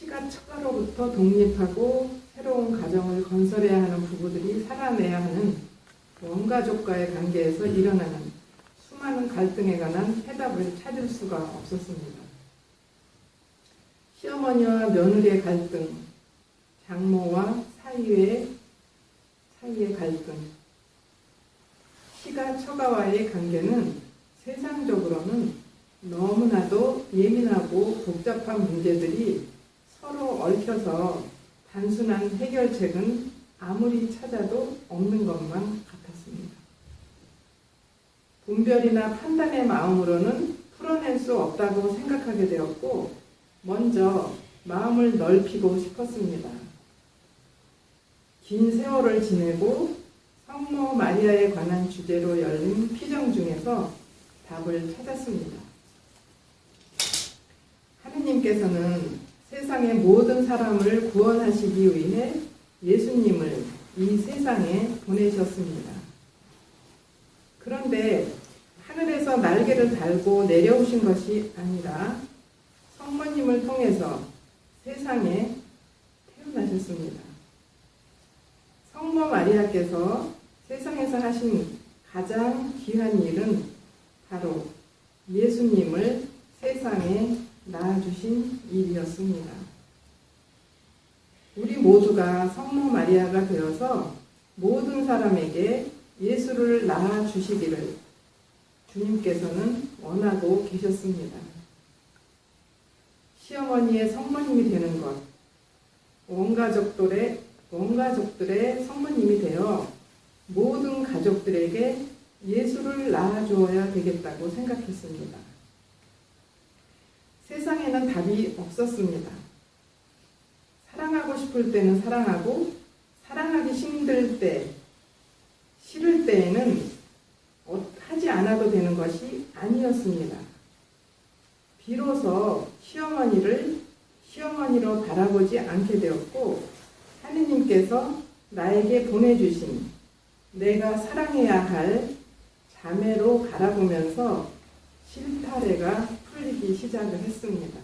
시가 처가로부터 독립하고 새로운 가정을 건설해야 하는 부부들이 살아내야 하는 원가족과의 관계에서 일어나는 수많은 갈등에 관한 해답을 찾을 수가 없었습니다. 시어머니와 며느리의 갈등, 장모와 사위의 갈등, 시가 처가와의 관계는 세상적으로는 너무나도 예민하고 복잡한 문제들이 서로 얽혀서 단순한 해결책은 아무리 찾아도 없는 것만 같았습니다. 분별이나 판단의 마음으로는 풀어낼 수 없다고 생각하게 되었고, 먼저 마음을 넓히고 싶었습니다. 긴 세월을 지내고 성모 마리아에 관한 주제로 열린 피정 중에서 답을 찾았습니다. 하느님께서는 세상의 모든 사람을 구원하시기 위해 예수님을 이 세상에 보내셨습니다. 그런데 하늘에서 날개를 달고 내려오신 것이 아니라 성모님을 통해서 세상에 태어나셨습니다. 성모 마리아께서 세상에서 하신 가장 귀한 일은 바로 예수님을 세상에 낳아주신 일이었습니다. 우리 모두가 성모 마리아가 되어서 모든 사람에게 예수를 낳아주시기를 주님께서는 원하고 계셨습니다. 시어머니의 성모님이 되는 것, 온 가족들의 성모님이 되어 모든 가족들에게 예수를 낳아주어야 되겠다고 생각했습니다. 세상에는 답이 없었습니다. 사랑하고 싶을 때는 사랑하고, 사랑하기 힘들 때, 싫을 때에는 하지 않아도 되는 것이 아니었습니다. 비로소 시어머니로 바라보지 않게 되었고, 하느님께서 나에게 보내주신 내가 사랑해야 할 자매로 바라보면서 실타래가 풀리기 시작을 했습니다.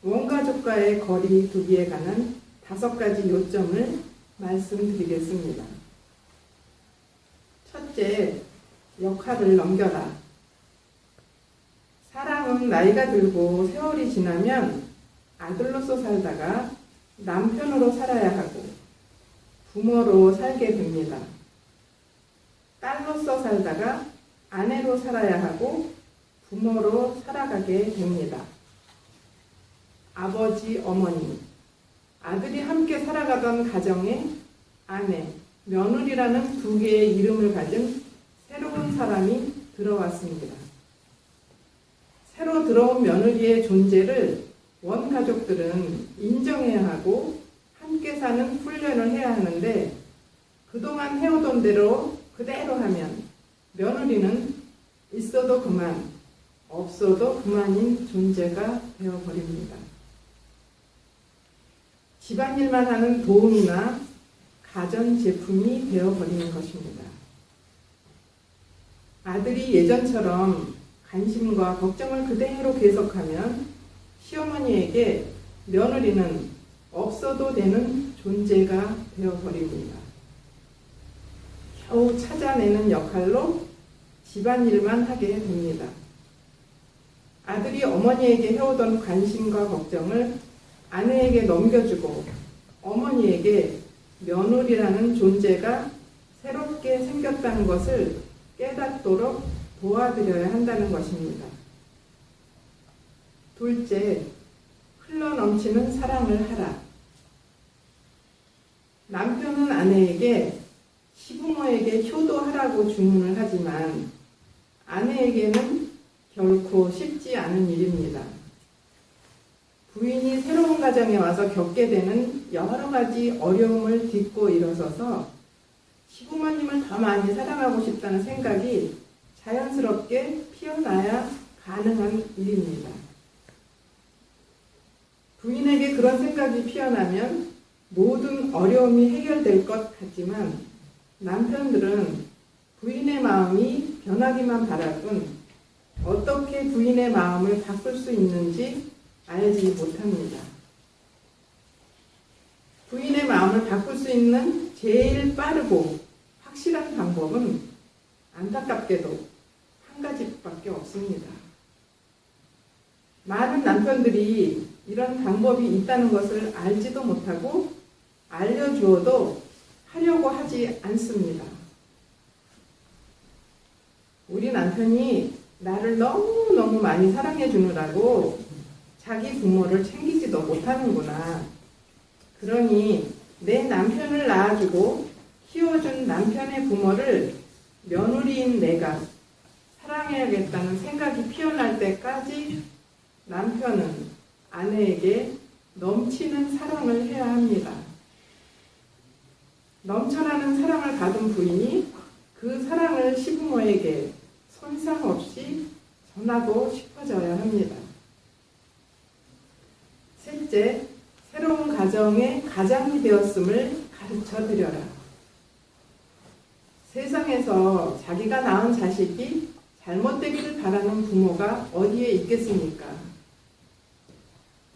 원가족과의 거리 두기에 관한 5가지 요점을 말씀드리겠습니다. 첫째, 역할을 넘겨라. 사람은 나이가 들고 세월이 지나면 아들로서 살다가 남편으로 살아야 하고 부모로 살게 됩니다. 딸로서 살다가 아내로 살아야 하고 부모로 살아가게 됩니다. 아버지, 어머니, 아들이 함께 살아가던 가정에 아내, 며느리라는 2개의 이름을 가진 새로운 사람이 들어왔습니다. 새로 들어온 며느리의 존재를 원가족들은 인정해야 하고 함께 사는 훈련을 해야 하는데, 그동안 해오던 대로 그대로 하면 며느리는 있어도 그만, 없어도 그만인 존재가 되어버립니다. 집안일만 하는 도움이나 가전제품이 되어버리는 것입니다. 아들이 예전처럼 관심과 걱정을 그대로 계속하면 시어머니에게 며느리는 없어도 되는 존재가 되어버립니다. 겨우 찾아내는 역할로 집안일만 하게 됩니다. 아들이 어머니에게 해오던 관심과 걱정을 아내에게 넘겨주고 어머니에게 며느리라는 존재가 새롭게 생겼다는 것을 깨닫도록 도와드려야 한다는 것입니다. 둘째, 흘러넘치는 사랑을 하라. 남편은 아내에게 시부모에게 효도하라고 주문을 하지만 아내에게는 결코 쉽지 않은 일입니다. 부인이 새로운 가정에 와서 겪게 되는 여러 가지 어려움을 딛고 일어서서 시부모님을 더 많이 사랑하고 싶다는 생각이 자연스럽게 피어나야 가능한 일입니다. 부인에게 그런 생각이 피어나면 모든 어려움이 해결될 것 같지만 남편들은 부인의 마음이 변하기만 바라군 어떻게 부인의 마음을 바꿀 수 있는지 알지 못합니다. 부인의 마음을 바꿀 수 있는 제일 빠르고 확실한 방법은 안타깝게도 한 가지밖에 없습니다. 많은 남편들이 이런 방법이 있다는 것을 알지도 못하고 알려주어도 하려고 하지 않습니다. 우리 남편이 나를 너무너무 많이 사랑해 주느라고 자기 부모를 챙기지도 못하는구나. 그러니 내 남편을 낳아주고 키워준 남편의 부모를 며느리인 내가 사랑해야겠다는 생각이 피어날 때까지 남편은 아내에게 넘치는 사랑을 해야 합니다. 넘쳐나는 사랑을 받은 부인이 그 사랑을 시부모에게 손상 없이 전하고 싶어져야 합니다. 셋째, 새로운 가정의 가장이 되었음을 가르쳐 드려라. 세상에서 자기가 낳은 자식이 잘못되기를 바라는 부모가 어디에 있겠습니까?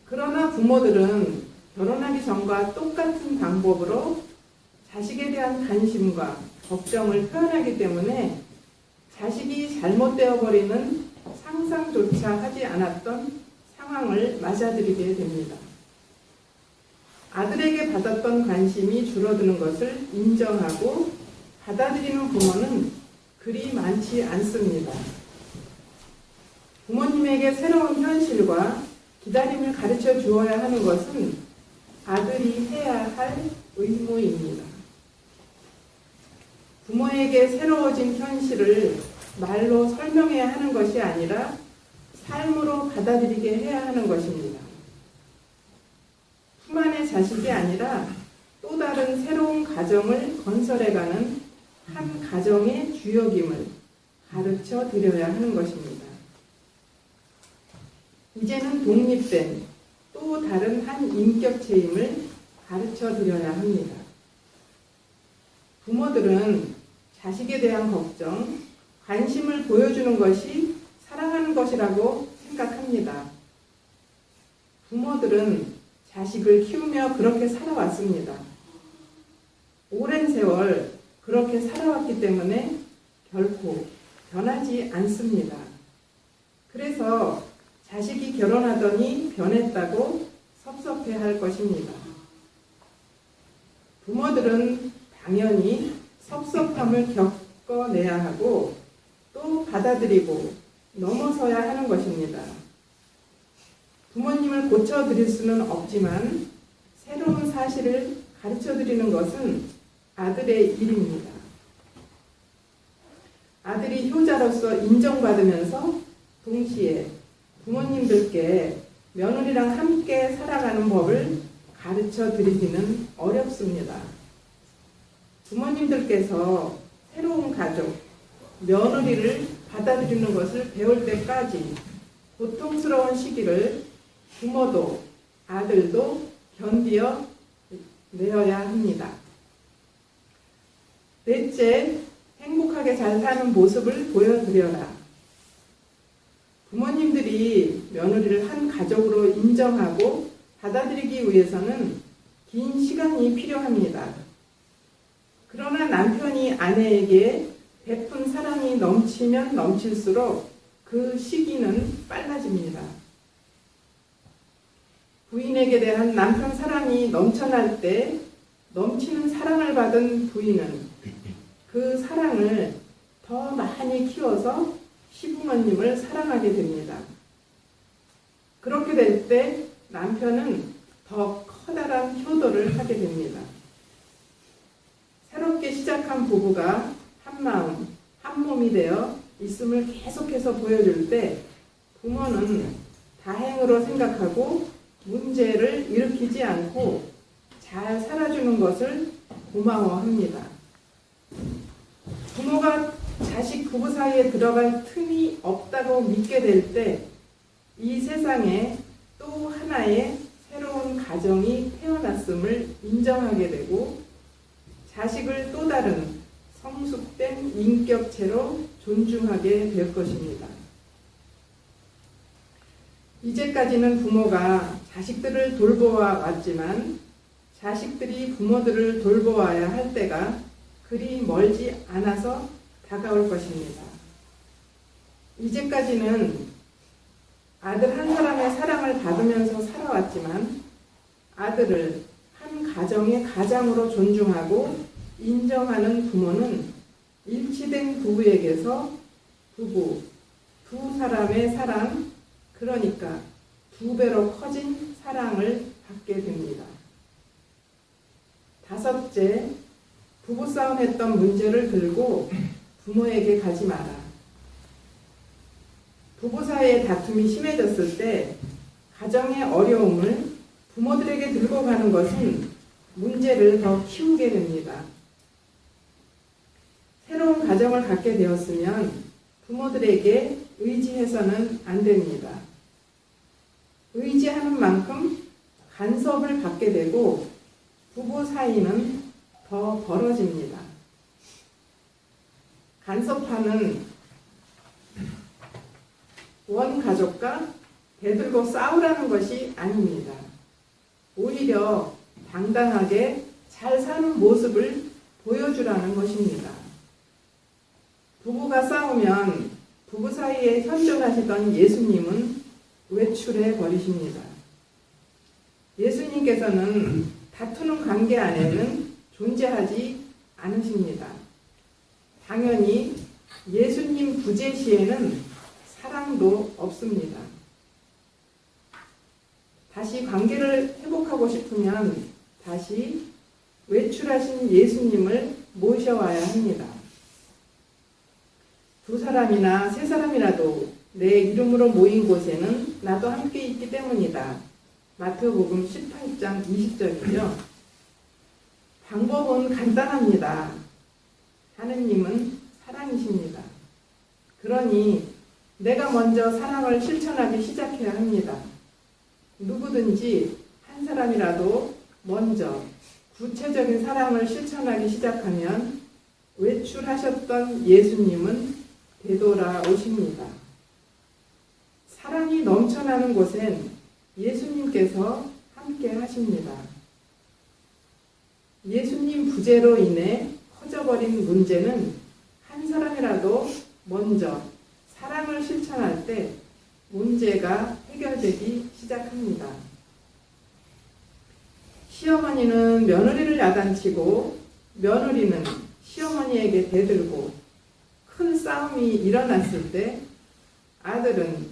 그러나 부모들은 결혼하기 전과 똑같은 방법으로 자식에 대한 관심과 걱정을 표현하기 때문에 자식이 잘못되어 버리는 상상조차 하지 않았던 상황을 맞아들이게 됩니다. 아들에게 받았던 관심이 줄어드는 것을 인정하고 받아들이는 부모는 그리 많지 않습니다. 부모님에게 새로운 현실과 기다림을 가르쳐 주어야 하는 것은 아들이 해야 할 의무입니다. 부모에게 새로워진 현실을 말로 설명해야 하는 것이 아니라 삶으로 받아들이게 해야 하는 것입니다. 품 안의 자식이 아니라 또 다른 새로운 가정을 건설해가는 한 가정의 주역임을 가르쳐 드려야 하는 것입니다. 이제는 독립된 또 다른 한 인격체임을 가르쳐 드려야 합니다. 부모들은 자식에 대한 걱정, 관심을 보여주는 것이 사랑하는 것이라고 생각합니다. 부모들은 자식을 키우며 그렇게 살아왔습니다. 오랜 세월 그렇게 살아왔기 때문에 결코 변하지 않습니다. 그래서 자식이 결혼하더니 변했다고 섭섭해할 것입니다. 부모들은 당연히 섭섭함을 겪어내야 하고 또 받아들이고 넘어서야 하는 것입니다. 부모님을 고쳐드릴 수는 없지만 새로운 사실을 가르쳐드리는 것은 아들의 일입니다. 아들이 효자로서 인정받으면서 동시에 부모님들께 며느리랑 함께 살아가는 법을 가르쳐드리기는 어렵습니다. 부모님들께서 새로운 가족, 며느리를 받아들이는 것을 배울 때까지 고통스러운 시기를 부모도 아들도 견디어 내어야 합니다. 넷째, 행복하게 잘 사는 모습을 보여드려라. 부모님들이 며느리를 한 가족으로 인정하고 받아들이기 위해서는 긴 시간이 필요합니다. 그러나 남편이 아내에게 베푼 사랑이 넘치면 넘칠수록 그 시기는 빨라집니다. 부인에게 대한 남편 사랑이 넘쳐날 때 넘치는 사랑을 받은 부인은 그 사랑을 더 많이 키워서 시부모님을 사랑하게 됩니다. 그렇게 될 때 남편은 더 커다란 효도를 하게 됩니다. 새롭게 시작한 부부가 한 마음, 한 몸이 되어 있음을 계속해서 보여줄 때 부모는 다행으로 생각하고 문제를 일으키지 않고 잘 살아주는 것을 고마워합니다. 부모가 자식 부부 사이에 들어갈 틈이 없다고 믿게 될 때 이 세상에 또 하나의 새로운 가정이 태어났음을 인정하게 되고 자식을 또 다른 성숙된 인격체로 존중하게 될 것입니다. 이제까지는 부모가 자식들을 돌보아 왔지만 자식들이 부모들을 돌보아야 할 때가 그리 멀지 않아서 다가올 것입니다. 이제까지는 아들 한 사람의 사랑을 받으면서 살아왔지만 아들을 한 가정의 가장으로 존중하고 인정하는 부모는 일치된 부부에게서 부부, 두 사람의 사랑, 그러니까 두 배로 커진 사랑을 받게 됩니다. 다섯째, 부부싸움 했던 문제를 들고 부모에게 가지 마라. 부부 사이의 다툼이 심해졌을 때 가정의 어려움을 부모들에게 들고 가는 것은 문제를 더 키우게 됩니다. 새로운 가정을 갖게 되었으면 부모들에게 의지해서는 안 됩니다. 의지하는 만큼 간섭을 받게 되고 부부 사이는 더 벌어집니다. 간섭하는 원가족과 대들고 싸우라는 것이 아닙니다. 오히려 당당하게 잘 사는 모습을 보여주라는 것입니다. 부부가 싸우면 부부 사이에 현존하시던 예수님은 외출해 버리십니다. 예수님께서는 다투는 관계 안에는 존재하지 않으십니다. 당연히 예수님 부재시에는 사랑도 없습니다. 다시 관계를 회복하고 싶으면 다시 외출하신 예수님을 모셔와야 합니다. 두 사람이나 세 사람이라도 내 이름으로 모인 곳에는 나도 함께 있기 때문이다. 마태복음 18장 20절이죠. 방법은 간단합니다. 하느님은 사랑이십니다. 그러니 내가 먼저 사랑을 실천하기 시작해야 합니다. 누구든지 한 사람이라도 먼저 구체적인 사랑을 실천하기 시작하면 외출하셨던 예수님은 되돌아오십니다. 사랑이 넘쳐나는 곳엔 예수님께서 함께 하십니다. 예수님 부재로 인해 커져버린 문제는 한 사람이라도 먼저 사랑을 실천할 때 문제가 해결되기 시작합니다. 시어머니는 며느리를 야단치고 며느리는 시어머니에게 대들고 큰 싸움이 일어났을 때 아들은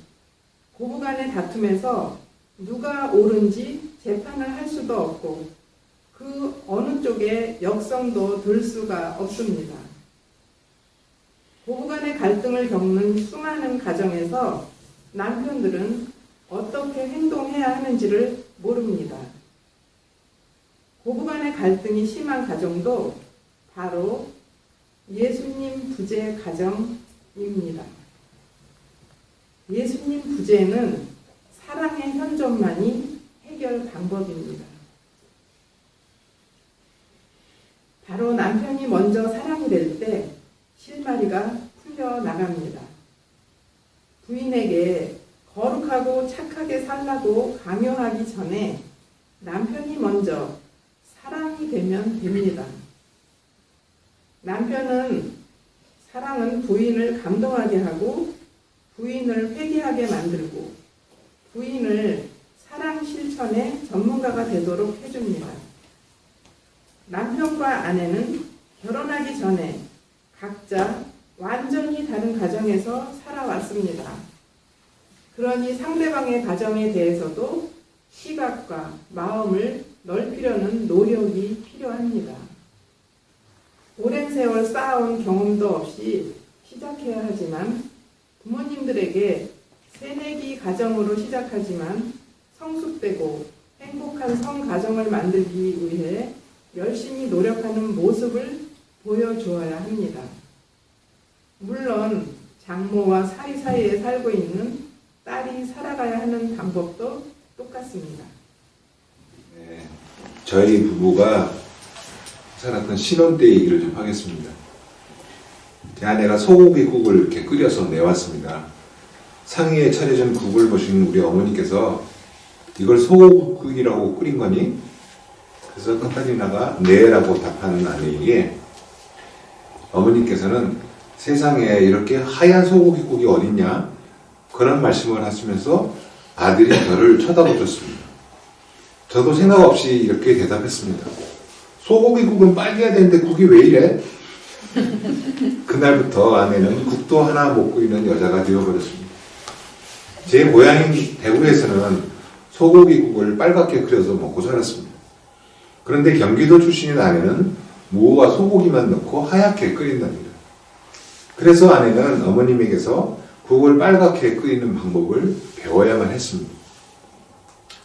고부간의 다툼에서 누가 옳은지 재판을 할 수도 없고 그 어느 쪽에 역성도 들 수가 없습니다. 고부간의 갈등을 겪는 수많은 가정에서 남편들은 어떻게 행동해야 하는지를 모릅니다. 고부간의 갈등이 심한 가정도 바로 예수님 부재 가정입니다. 예수님 부재는 사랑의 현존만이 해결 방법입니다. 바로 남편이 먼저 사랑이 될 때 실마리가 풀려나갑니다. 부인에게 거룩하고 착하게 살라고 강요하기 전에 남편이 먼저 사랑이 되면 됩니다. 사랑은 부인을 감동하게 하고 부인을 회개하게 만들고 부인을 사랑 실천의 전문가가 되도록 해줍니다. 남편과 아내는 결혼하기 전에 각자 완전히 다른 가정에서 살아왔습니다. 그러니 상대방의 가정에 대해서도 시각과 마음을 넓히려는 노력이 필요합니다. 오랜 세월 쌓아온 경험도 없이 시작해야 하지만 부모님들에게 새내기 가정으로 시작하지만 성숙되고 행복한 성가정을 만들기 위해 열심히 노력하는 모습을 보여주어야 합니다. 물론 장모와 사이사이에 살고 있는 딸이 살아가야 하는 방법도 똑같습니다. 네, 저희 부부가 살았던 신혼 때 얘기를 좀 하겠습니다. 제 아내가 소고기국을 이렇게 끓여서 내왔습니다. 상의에 차려진 국을 보신 우리 어머니께서 이걸 소고기라고 끓인 거니? 그래서 카타리나가 네라고 답하는 아내에게 어머니께서는 세상에 이렇게 하얀 소고기국이 어딨냐? 그런 말씀을 하시면서 아들이 저를 쳐다보셨습니다. 저도 생각 없이 이렇게 대답했습니다. 소고기국은 빨개야 되는데 국이 왜 이래? 그날부터 아내는 국도 하나 못 끓이는 여자가 되어버렸습니다. 제 고향인 대구에서는 소고기국을 빨갛게 끓여서 먹고 살았습니다. 그런데 경기도 출신인 아내는 무와 소고기만 넣고 하얗게 끓인답니다. 그래서 아내는 어머님에게서 국을 빨갛게 끓이는 방법을 배워야만 했습니다.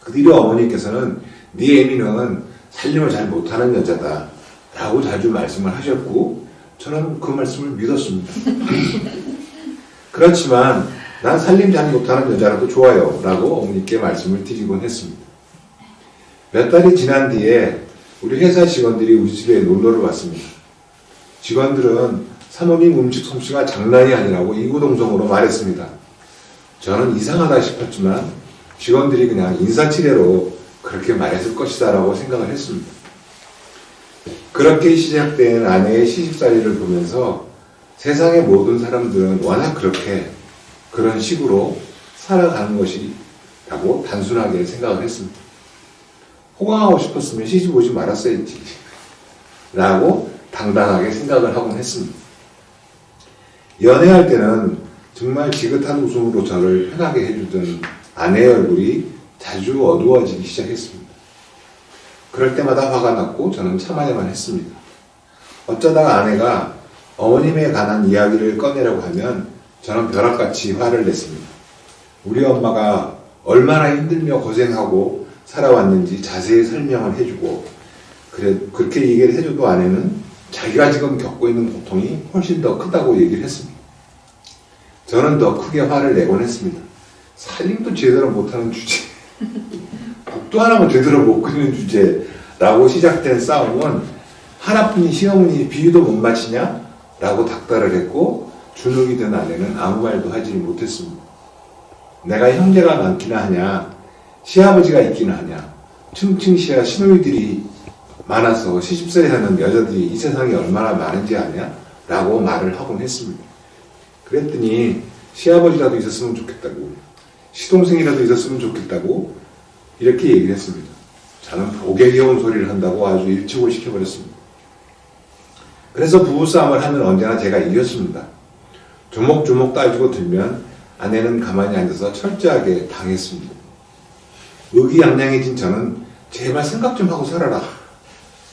그 뒤로 어머니께서는 네 애미는 살림을 잘 못하는 여자다 라고 자주 말씀을 하셨고 저는 그 말씀을 믿었습니다. 그렇지만 난 살림 잘 못하는 여자라도 좋아요 라고 어머니께 말씀을 드리곤 했습니다. 몇 달이 지난 뒤에 우리 회사 직원들이 우리 집에 놀러를 왔습니다. 직원들은 사모님 음식 솜씨가 장난이 아니라고 이구동성으로 말했습니다. 저는 이상하다 싶었지만 직원들이 그냥 인사치레로 그렇게 말했을 것이다 라고 생각을 했습니다. 그렇게 시작된 아내의 시집살이를 보면서 세상의 모든 사람들은 워낙 그렇게 그런 식으로 살아가는 것이라고 단순하게 생각을 했습니다. 호강하고 싶었으면 시집 오지 말았어야지 라고 당당하게 생각을 하곤 했습니다. 연애할 때는 정말 지긋한 웃음으로 저를 편하게 해주던 아내의 얼굴이 자주 어두워지기 시작했습니다. 그럴 때마다 화가 났고 저는 참아야만 했습니다. 어쩌다가 아내가 어머님에 관한 이야기를 꺼내려고 하면 저는 벼락같이 화를 냈습니다. 우리 엄마가 얼마나 힘들며 고생하고 살아왔는지 자세히 설명을 해주고 그렇게 얘기를 해줘도 아내는 자기가 지금 겪고 있는 고통이 훨씬 더 크다고 얘기를 했습니다. 저는 더 크게 화를 내곤 했습니다. 살림도 제대로 못하는 주제, 국도 하나만 제대로 못 끓이는 주제라고 시작된 싸움은 하나뿐인 시어머니 비유도 못 맞히냐? 라고 닥달을 했고 주눅이 든 아내는 아무 말도 하지 못했습니다. 내가 형제가 많기나 하냐? 시아버지가 있기나 하냐? 층층시야 시누이들이 많아서 시집살이 하는 여자들이 이 세상에 얼마나 많은지 아냐? 라고 말을 하곤 했습니다. 그랬더니 시아버지라도 있었으면 좋겠다고 시동생이라도 있었으면 좋겠다고 이렇게 얘기를 했습니다. 저는 복에 귀여운 소리를 한다고 아주 일축을 시켜버렸습니다. 그래서 부부싸움을 하면 언제나 제가 이겼습니다. 조목조목 따지고 들면 아내는 가만히 앉아서 철저하게 당했습니다. 의기양양해진 저는 제발 생각 좀 하고 살아라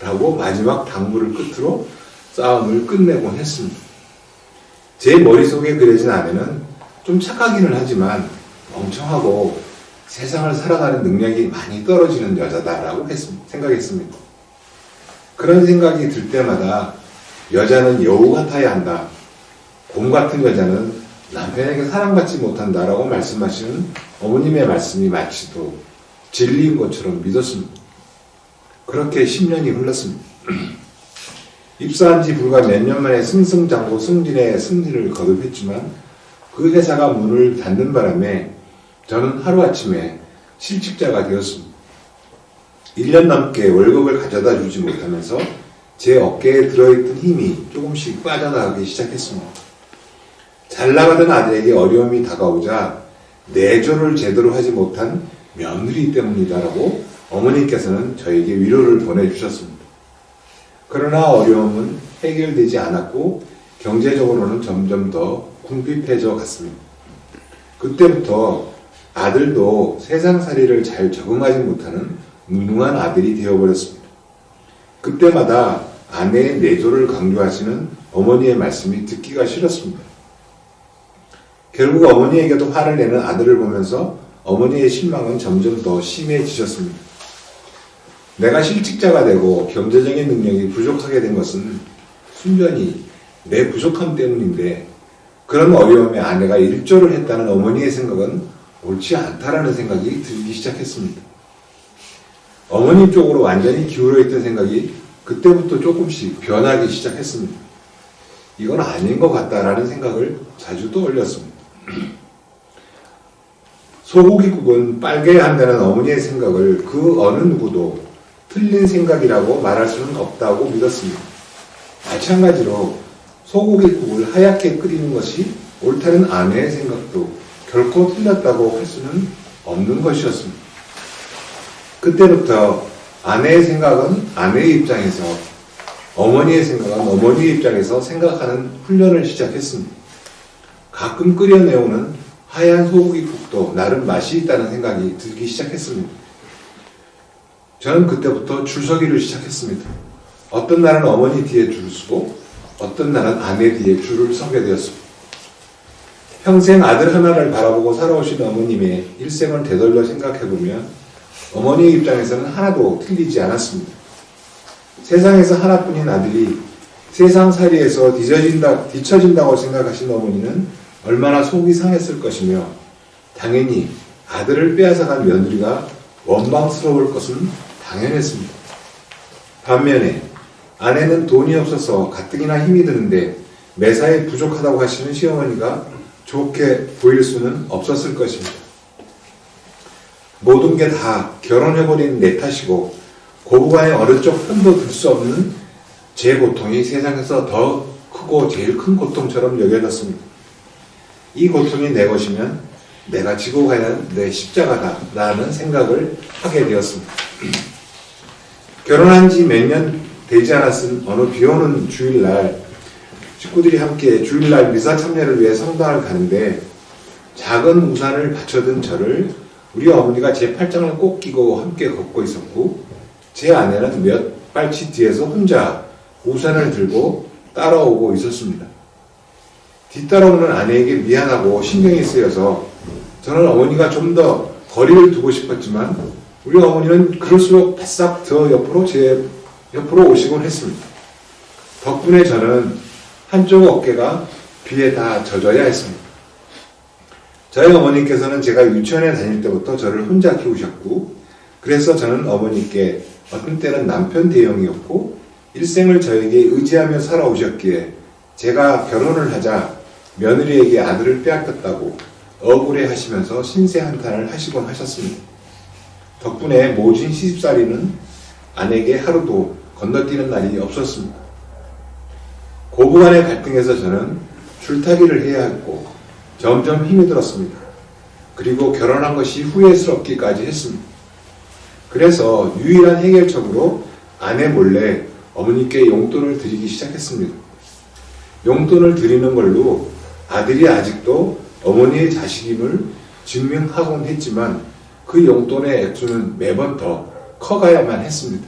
라고 마지막 당부를 끝으로 싸움을 끝내곤 했습니다. 제 머릿속에 그려진 아내는 좀 착하기는 하지만 멍청하고 세상을 살아가는 능력이 많이 떨어지는 여자다라고 생각했습니다. 그런 생각이 들 때마다 여자는 여우 같아야 한다. 곰 같은 여자는 남편에게 사랑받지 못한다라고 말씀하시는 어머님의 말씀이 마치도 진리인 것처럼 믿었습니다. 그렇게 10년이 흘렀습니다. 입사한 지 불과 몇 년 만에 승승장구 승진의 승리를 거듭했지만 그 회사가 문을 닫는 바람에 저는 하루아침에 실직자가 되었습니다. 1년 넘게 월급을 가져다 주지 못하면서 제 어깨에 들어있던 힘이 조금씩 빠져나가기 시작했습니다. 잘 나가던 아들에게 어려움이 다가오자 내조를 제대로 하지 못한 며느리 때문이다라고 어머니께서는 저에게 위로를 보내주셨습니다. 그러나 어려움은 해결되지 않았고 경제적으로는 점점 더 궁핍해져 갔습니다. 그때부터 아들도 세상살이를 잘 적응하지 못하는 무능한 아들이 되어버렸습니다. 그때마다 아내의 내조를 강조하시는 어머니의 말씀이 듣기가 싫었습니다. 결국 어머니에게도 화를 내는 아들을 보면서 어머니의 실망은 점점 더 심해지셨습니다. 내가 실직자가 되고 경제적인 능력이 부족하게 된 것은 순전히 내 부족함 때문인데 그런 어려움에 아내가 일조를 했다는 어머니의 생각은 옳지 않다라는 생각이 들기 시작했습니다. 어머님 쪽으로 완전히 기울어있던 생각이 그때부터 조금씩 변하기 시작했습니다. 이건 아닌 것 같다라는 생각을 자주 떠올렸습니다. 소고기국은 빨개야 한다는 어머니의 생각을 그 어느 누구도 틀린 생각이라고 말할 수는 없다고 믿었습니다. 마찬가지로 소고기국을 하얗게 끓이는 것이 옳다는 아내의 생각도 결코 틀렸다고 할 수는 없는 것이었습니다. 그때부터 아내의 생각은 아내의 입장에서, 어머니의 생각은 어머니의 입장에서 생각하는 훈련을 시작했습니다. 가끔 끓여내오는 하얀 소고기국도 나름 맛이 있다는 생각이 들기 시작했습니다. 저는 그때부터 줄서기를 시작했습니다. 어떤 날은 어머니 뒤에 줄을 서고 어떤 날은 아내 뒤에 줄을 서게 되었습니다. 평생 아들 하나를 바라보고 살아오신 어머님의 일생을 되돌려 생각해보면 어머니의 입장에서는 하나도 틀리지 않았습니다. 세상에서 하나뿐인 아들이 세상살이에서 뒤처진다고 생각하신 어머니는 얼마나 속이 상했을 것이며, 당연히 아들을 빼앗아간 며느리가 원망스러울 것은 당연했습니다. 반면에 아내는 돈이 없어서 가뜩이나 힘이 드는데 매사에 부족하다고 하시는 시어머니가 좋게 보일 수는 없었을 것입니다. 모든 게 다 결혼해버린 내 탓이고 고부간에 어느 쪽 편도 들 수 없는 제 고통이 세상에서 더 크고 제일 큰 고통처럼 여겨졌습니다. 이 고통이 내 것이면 내가 지고 가야 하는 내 십자가다라는 생각을 하게 되었습니다. 결혼한 지 몇 년 되지 않았은 어느 비오는 주일날 식구들이 함께 주일날 미사 참여를 위해 성당을 가는데 작은 우산을 받쳐든 저를 우리 어머니가 제 팔짱을 꼭 끼고 함께 걷고 있었고, 제 아내는 몇 발치 뒤에서 혼자 우산을 들고 따라오고 있었습니다. 뒤따라오는 아내에게 미안하고 신경이 쓰여서 저는 어머니가 좀 더 거리를 두고 싶었지만 우리 어머니는 그럴수록 바싹 더 제 옆으로 오시곤 했습니다. 덕분에 저는 한쪽 어깨가 비에 다 젖어야 했습니다. 저희 어머니께서는 제가 유치원에 다닐 때부터 저를 혼자 키우셨고, 그래서 저는 어머니께 어떤 때는 남편 대용이었고 일생을 저에게 의지하며 살아오셨기에 제가 결혼을 하자 며느리에게 아들을 빼앗겼다고 억울해 하시면서 신세 한탄을 하시곤 하셨습니다. 덕분에 모진 시집살이는 아내에게 하루도 건너뛰는 날이 없었습니다. 고부간의 갈등에서 저는 줄타기를 해야 했고 점점 힘이 들었습니다. 그리고 결혼한 것이 후회스럽기까지 했습니다. 그래서 유일한 해결책으로 아내 몰래 어머니께 용돈을 드리기 시작했습니다. 용돈을 드리는 걸로 아들이 아직도 어머니의 자식임을 증명하곤 했지만 그 용돈의 액수는 매번 더 커가야만 했습니다.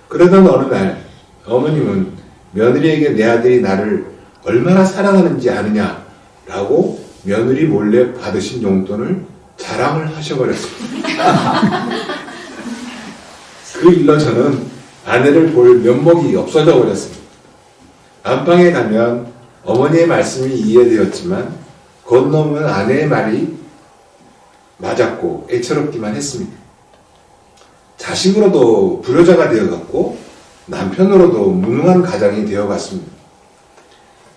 그러던 어느 날 어머님은 며느리에게 내 아들이 나를 얼마나 사랑하는지 아느냐라고 며느리 몰래 받으신 용돈을 자랑을 하셔버렸습니다. 그 일로 저는 아내를 볼 면목이 없어져 버렸습니다. 안방에 가면 어머니의 말씀이 이해되었지만 건너면 아내의 말이 맞았고 애처롭기만 했습니다. 자식으로도 불효자가 되어갔고 남편으로도 무능한 가장이 되어갔습니다.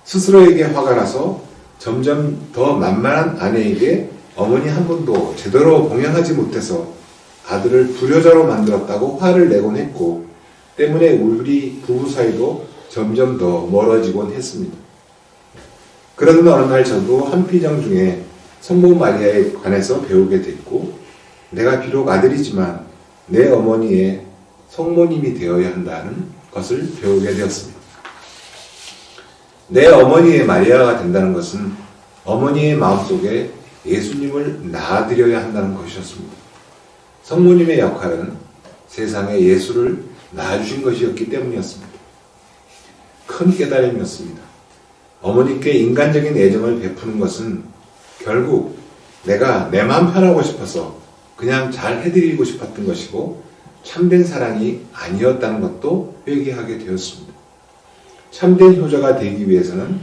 스스로에게 화가 나서 점점 더 만만한 아내에게 어머니 한 분도 제대로 봉양하지 못해서 아들을 불효자로 만들었다고 화를 내곤 했고, 때문에 우리 부부 사이도 점점 더 멀어지곤 했습니다. 그러던 어느 날 저도 한피정 중에 성모 마리아에 관해서 배우게 됐고, 내가 비록 아들이지만 내 어머니의 성모님이 되어야 한다는 것을 배우게 되었습니다. 내 어머니의 마리아가 된다는 것은 어머니의 마음속에 예수님을 낳아드려야 한다는 것이었습니다. 성모님의 역할은 세상에 예수를 낳아주신 것이었기 때문이었습니다. 큰 깨달음이었습니다. 어머니께 인간적인 애정을 베푸는 것은 결국 내가 내 마음 편하고 싶어서 그냥 잘 해드리고 싶었던 것이고 참된 사랑이 아니었다는 것도 회개하게 되었습니다. 참된 효자가 되기 위해서는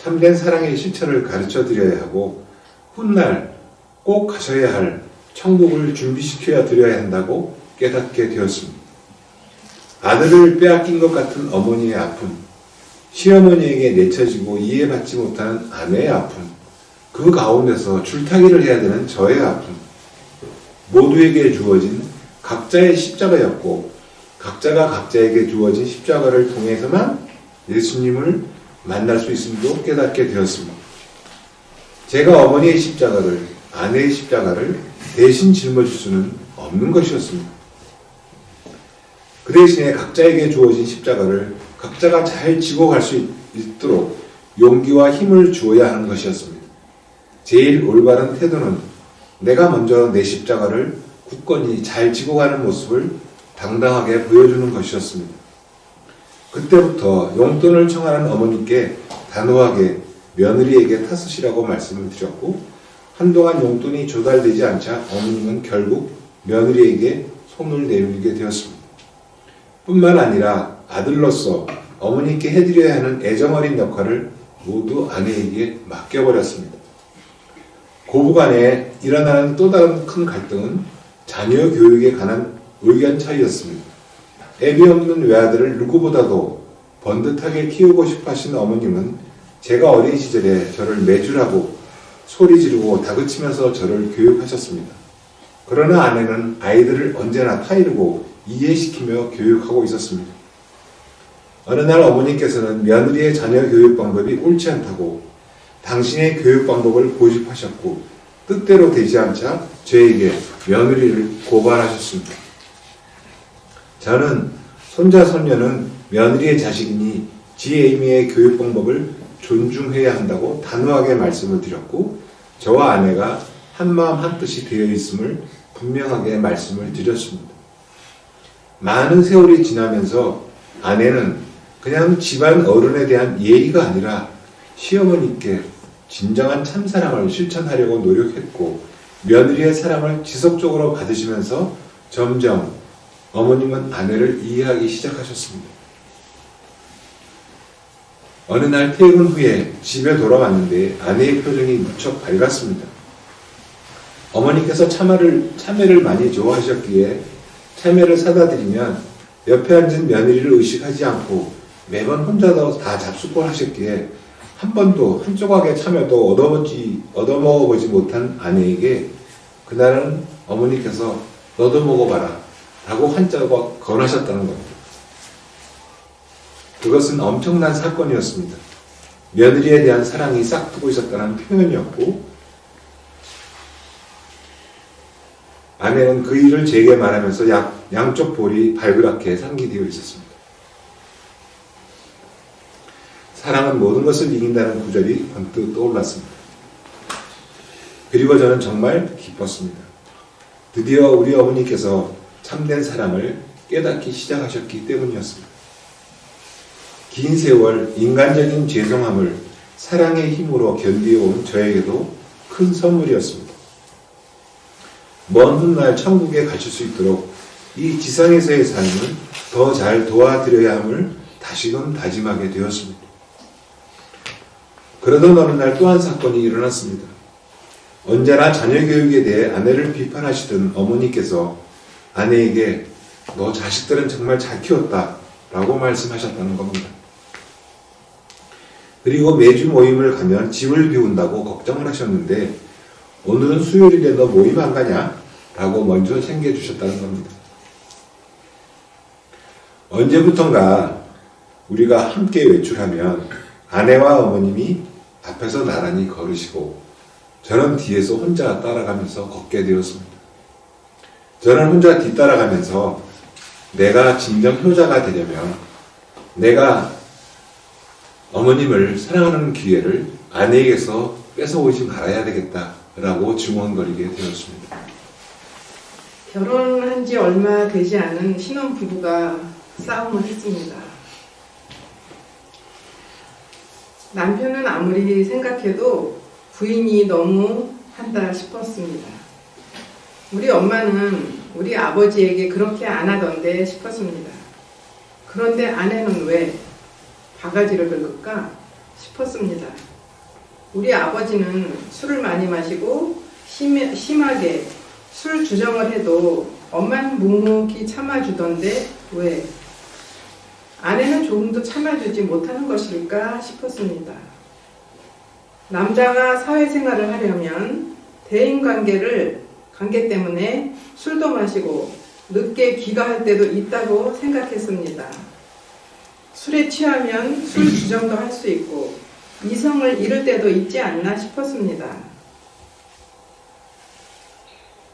참된 사랑의 실천을 가르쳐 드려야 하고 훗날 꼭 가셔야 할 천국을 준비시켜 드려야 한다고 깨닫게 되었습니다. 아들을 빼앗긴 것 같은 어머니의 아픔, 시어머니에게 내쳐지고 이해받지 못하는 아내의 아픔, 그 가운데서 줄타기를 해야 되는 저의 아픔, 모두에게 주어진 각자의 십자가였고 각자가 각자에게 주어진 십자가를 통해서만 예수님을 만날 수 있음도 깨닫게 되었습니다. 제가 어머니의 십자가를, 아내의 십자가를 대신 짊어질 수는 없는 것이었습니다. 그 대신에 각자에게 주어진 십자가를 각자가 잘 지고 갈 수 있도록 용기와 힘을 주어야 하는 것이었습니다. 제일 올바른 태도는 내가 먼저 내 십자가를 굳건히 잘 지고 가는 모습을 당당하게 보여주는 것이었습니다. 그때부터 용돈을 청하는 어머니께 단호하게 며느리에게 타쓰시라고 말씀을 드렸고 한동안 용돈이 조달되지 않자 어머님은 결국 며느리에게 손을 내밀게 되었습니다. 뿐만 아니라 아들로서 어머니께 해드려야 하는 애정어린 역할을 모두 아내에게 맡겨버렸습니다. 고부간에 일어나는 또 다른 큰 갈등은 자녀 교육에 관한 의견 차이였습니다. 애비 없는 외아들을 누구보다도 번듯하게 키우고 싶어 하신 어머님은 제가 어린 시절에 저를 매주라고 소리 지르고 다그치면서 저를 교육하셨습니다. 그러나 아내는 아이들을 언제나 타이르고 이해시키며 교육하고 있었습니다. 어느 날 어머니께서는 며느리의 자녀 교육 방법이 옳지 않다고 당신의 교육 방법을 고집하셨고 뜻대로 되지 않자 저에게 며느리를 고발하셨습니다. 저는 손자 손녀는 며느리의 자식이니 지혜미의 교육 방법을 존중해야 한다고 단호하게 말씀을 드렸고 저와 아내가 한마음 한뜻이 되어 있음을 분명하게 말씀을 드렸습니다. 많은 세월이 지나면서 아내는 그냥 집안 어른에 대한 예의가 아니라 시어머니께 진정한 참사랑을 실천하려고 노력했고 며느리의 사랑을 지속적으로 받으시면서 점점 어머님은 아내를 이해하기 시작하셨습니다. 어느 날 퇴근 후에 집에 돌아왔는데 아내의 표정이 무척 밝았습니다. 어머니께서 참외를 많이 좋아하셨기에 참외를 사다 드리면 옆에 앉은 며느리를 의식하지 않고 매번 혼자서 다 잡숫고 하셨기에 한 번도 한 조각의 참외도 얻어먹어보지 못한 아내에게 그날은 어머니께서 너도 먹어봐라 라고 한 조각 권하셨다는 겁니다. 그것은 엄청난 사건이었습니다. 며느리에 대한 사랑이 싹트고 있었다는 표현이었고 아내는 그 일을 제게 말하면서 양쪽 볼이 발그랗게 상기되어 있었습니다. 사랑은 모든 것을 이긴다는 구절이 번뜩 떠올랐습니다. 그리고 저는 정말 기뻤습니다. 드디어 우리 어머니께서 참된 사랑을 깨닫기 시작하셨기 때문이었습니다. 긴 세월 인간적인 죄송함을 사랑의 힘으로 견디어온 저에게도 큰 선물이었습니다. 먼 훗날 천국에 가실 수 있도록 이 지상에서의 삶을 더 잘 도와드려야 함을 다시금 다짐하게 되었습니다. 그러던 어느 날 또 한 사건이 일어났습니다. 언제나 자녀 교육에 대해 아내를 비판하시던 어머니께서 아내에게 너 자식들은 정말 잘 키웠다 라고 말씀하셨다는 겁니다. 그리고 매주 모임을 가면 집을 비운다고 걱정을 하셨는데 오늘은 수요일인데 너 모임 안 가냐? 라고 먼저 챙겨주셨다는 겁니다. 언제부턴가 우리가 함께 외출하면 아내와 어머님이 앞에서 나란히 걸으시고 저는 뒤에서 혼자 따라가면서 걷게 되었습니다. 저는 혼자 뒤따라가면서 내가 진정 효자가 되려면 내가 어머님을 사랑하는 기회를 아내에게서 뺏어오지 말아야 되겠다라고 중얼거리게 되었습니다. 결혼한 지 얼마 되지 않은 신혼부부가 싸움을 했습니다. 남편은 아무리 생각해도 부인이 너무 한다 싶었습니다. 우리 엄마는 우리 아버지에게 그렇게 안 하던데 싶었습니다. 그런데 아내는 왜 바가지를 긁을까 싶었습니다. 우리 아버지는 술을 많이 마시고 심하게 술 주정을 해도 엄마는 묵묵히 참아주던데 왜 아내는 조금도 참아주지 못하는 것일까 싶었습니다. 남자가 사회생활을 하려면 관계 때문에 술도 마시고 늦게 귀가할 때도 있다고 생각했습니다. 술에 취하면 술 주정도 할 수 있고 이성을 잃을 때도 있지 않나 싶었습니다.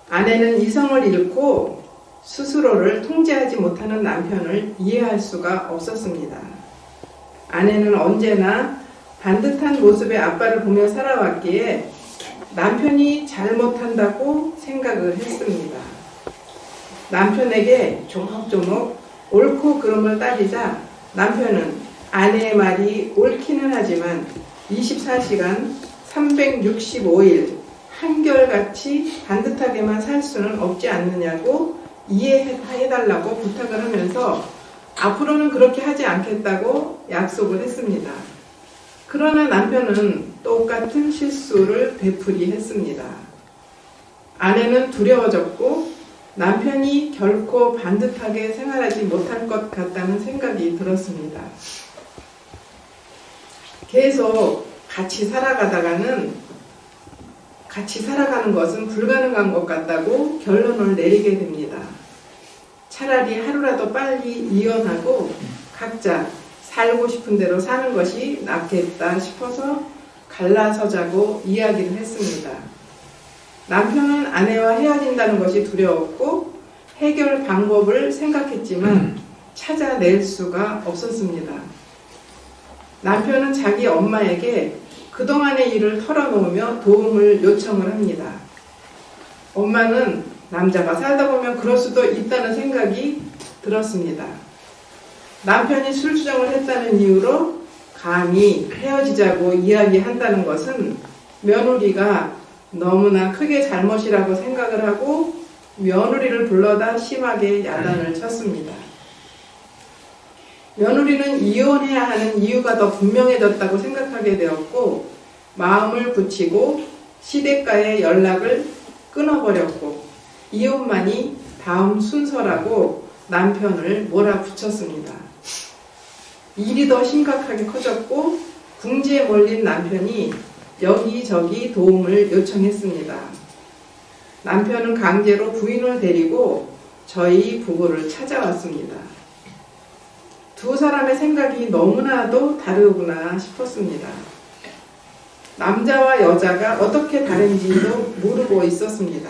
아내는 이성을 잃고 스스로를 통제하지 못하는 남편을 이해할 수가 없었습니다. 아내는 언제나 반듯한 모습의 아빠를 보며 살아왔기에 남편이 잘못한다고 생각을 했습니다. 남편에게 조목조목 옳고 그름을 따지자 남편은 아내의 말이 옳기는 하지만 24시간 365일 한결같이 반듯하게만 살 수는 없지 않느냐고 이해해달라고 부탁을 하면서 앞으로는 그렇게 하지 않겠다고 약속을 했습니다. 그러나 남편은 똑같은 실수를 되풀이했습니다. 아내는 두려워졌고 남편이 결코 반듯하게 생활하지 못할 것 같다는 생각이 들었습니다. 계속 같이 살아가는 것은 불가능한 것 같다고 결론을 내리게 됩니다. 차라리 하루라도 빨리 이혼하고 각자 살고 싶은 대로 사는 것이 낫겠다 싶어서 갈라서자고 이야기를 했습니다. 남편은 아내와 헤어진다는 것이 두려웠고 해결 방법을 생각했지만 찾아낼 수가 없었습니다. 남편은 자기 엄마에게 그동안의 일을 털어놓으며 도움을 요청을 합니다. 엄마는 남자가 살다 보면 그럴 수도 있다는 생각이 들었습니다. 남편이 술주정을 했다는 이유로 감히 헤어지자고 이야기한다는 것은 며느리가 너무나 크게 잘못이라고 생각을 하고 며느리를 불러다 심하게 야단을 쳤습니다. 며느리는 이혼해야 하는 이유가 더 분명해졌다고 생각하게 되었고 마음을 굳히고 시댁과의 연락을 끊어버렸고 이혼만이 다음 순서라고 남편을 몰아붙였습니다. 일이 더 심각하게 커졌고 궁지에 몰린 남편이 여기저기 도움을 요청했습니다. 남편은 강제로 부인을 데리고 저희 부부를 찾아왔습니다. 두 사람의 생각이 너무나도 다르구나 싶었습니다. 남자와 여자가 어떻게 다른지도 모르고 있었습니다.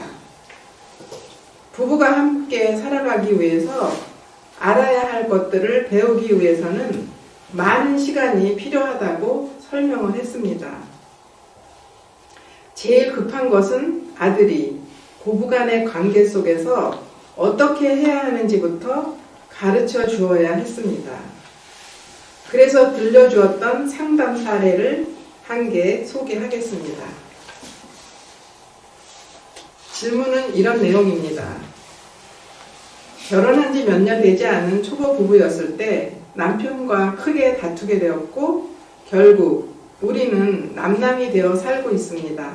부부가 함께 살아가기 위해서 알아야 할 것들을 배우기 위해서는 많은 시간이 필요하다고 설명을 했습니다. 제일 급한 것은 아들이 고부간의 관계 속에서 어떻게 해야 하는지부터 가르쳐 주어야 했습니다. 그래서 들려주었던 상담 사례를 한 개 소개하겠습니다. 질문은 이런 내용입니다. 결혼한 지 몇 년 되지 않은 초보 부부였을 때 남편과 크게 다투게 되었고 결국 우리는 남남이 되어 살고 있습니다.